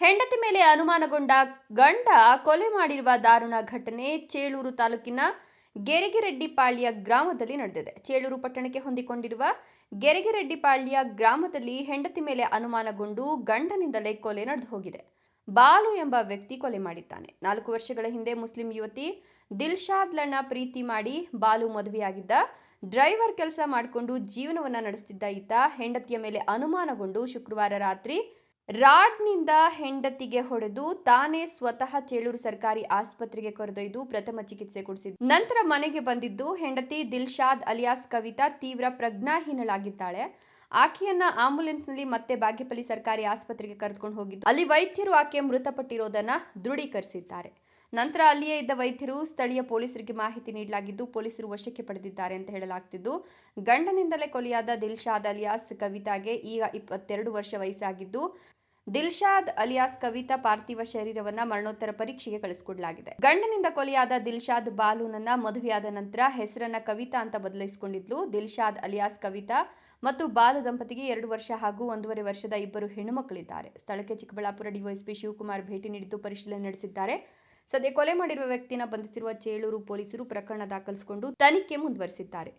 ಹೆಂಡತಿ ಮೇಲೆ ಅನುಮಾನಗೊಂಡ ಗಂಡ ಕೊಲೆ ಮಾಡಿರುವ ದಾರುಣ ಘಟನೆ ಚೇಳೂರು ತಾಲೂಕಿನ ಗೆರಗಿರೆಡ್ಡಿಪಾಳ್ಯ ಗ್ರಾಮದಲ್ಲಿ ನಡೆದಿದೆ. ಚೇಳೂರು ಪಟ್ಟಣಕ್ಕೆ ಹೊಂದಿಕೊಂಡಿರುವ ಗೆರಗಿರೆಡ್ಡಿಪಾಳ್ಯ ಗ್ರಾಮದಲ್ಲಿ ಹೆಂಡತಿ ಮೇಲೆ ಅನುಮಾನಗೊಂಡು ಗಂಡನಿಂದಲೇ ಕೊಲೆ ನಡೆದು ಹೋಗಿದೆ. ಬಾಲು ಎಂಬ ವ್ಯಕ್ತಿ ಕೊಲೆ ಮಾಡಿದ್ದಾನೆ. 4 ವರ್ಷಗಳ ಹಿಂದೆ ಮುಸ್ಲಿಂ ಯುವತಿ ದಿಲ್ಶಾದ್ಳನ್ನ ಪ್ರೀತಿ ಮಾಡಿ ಬಾಲು ಮದುವೆಯಾಗಿದ್ದ. ಡ್ರೈವರ್ ಕೆಲಸ ಮಾಡಿಕೊಂಡು ಜೀವನವನ್ನ ನಡೆಸುತ್ತಿದ್ದ ಈತ ಹೆಂಡತಿಯ ಮೇಲೆ ಅನುಮಾನಗೊಂಡು ಶುಕ್ರವಾರ ರಾತ್ರಿ ರಾಡ್ನಿಂದ ಹೆಂಡತಿಗೆ ಹೊಡೆದು ತಾನೇ ಸ್ವತಃ ಚೇಳೂರು ಸರ್ಕಾರಿ ಆಸ್ಪತ್ರೆಗೆ ಕರೆದೊಯ್ದು ಪ್ರಥಮ ಚಿಕಿತ್ಸೆ ಕೊಡಿಸಿದ್ದ. ನಂತರ ಮನೆಗೆ ಬಂದಿದ್ದು ಹೆಂಡತಿ ದಿಲ್ಶಾದ್ ಅಲಿಯಾಸ್ ಕವಿತಾ ತೀವ್ರ ಪ್ರಜ್ಞಾಹೀನಳಾಗಿದ್ದಾಳೆ. ಆಕೆಯನ್ನ ಆಂಬ್ಯುಲೆನ್ಸ್ನಲ್ಲಿ ಮತ್ತೆ ಬಾಗೇಪಲ್ಲಿ ಸರ್ಕಾರಿ ಆಸ್ಪತ್ರೆಗೆ ಕರೆದುಕೊಂಡು ಹೋಗಿದ್ದು ಅಲ್ಲಿ ವೈದ್ಯರು ಆಕೆ ಮೃತಪಟ್ಟಿರೋದನ್ನ ದೃಢೀಕರಿಸಿದ್ದಾರೆ. ನಂತರ ಅಲ್ಲಿಯೇ ಇದ್ದ ವೈದ್ಯರು ಸ್ಥಳೀಯ ಪೊಲೀಸರಿಗೆ ಮಾಹಿತಿ ನೀಡಲಾಗಿದ್ದು ಪೊಲೀಸರು ವಶಕ್ಕೆ ಪಡೆದಿದ್ದಾರೆ ಅಂತ ಹೇಳಲಾಗ್ತಿದ್ದು, ಗಂಡನಿಂದಲೇ ಕೊಲೆಯಾದ ದಿಲ್ಶಾದ್ ಅಲಿಯಾಸ್ ಕವಿತಾಗೆ ಈಗ 22 ವರ್ಷ ವಯಸ್ಸಾಗಿದ್ದು, ದಿಲ್ಶಾದ್ ಅಲಿಯಾಸ್ ಕವಿತಾ ಪಾರ್ಥಿವ ಶರೀರವನ್ನ ಮರಣೋತ್ತರ ಪರೀಕ್ಷೆಗೆ ಕಳಿಸಿಕೊಡಲಾಗಿದೆ. ಗಂಡನಿಂದ ಕೊಲೆಯಾದ ದಿಲ್ಶಾದ್ ಬಾಲುನನ್ನ ಮದುವೆಯಾದ ನಂತರ ಹೆಸರನ್ನ ಕವಿತಾ ಅಂತ ಬದಲಿಸಿಕೊಂಡಿದ್ಲು. ದಿಲ್ಶಾದ್ ಅಲಿಯಾಸ್ ಕವಿತಾ ಮತ್ತು ಬಾಲು ದಂಪತಿಗೆ 2 ವರ್ಷ ಹಾಗೂ 1.5 ವರ್ಷದ 2 ಹೆಣ್ಣುಮಕ್ಕಳಿದ್ದಾರೆ. ಸ್ಥಳಕ್ಕೆ ಚಿಕ್ಕಬಳ್ಳಾಪುರ ಡಿವೈಎಸ್ಪಿ ಶಿವಕುಮಾರ್ ಭೇಟಿ ನೀಡಿದ್ದು ಪರಿಶೀಲನೆ ನಡೆಸಿದ್ದಾರೆ. ಸದ್ಯ ಕೊಲೆ ಮಾಡಿರುವ ವ್ಯಕ್ತಿಯನ್ನು ಬಂಧಿಸಿರುವ ಚೇಳೂರು ಪೊಲೀಸರು ಪ್ರಕರಣ ದಾಖಲಿಸಿಕೊಂಡು ತನಿಖೆ ಮುಂದುವರೆಸಿದ್ದಾರೆ.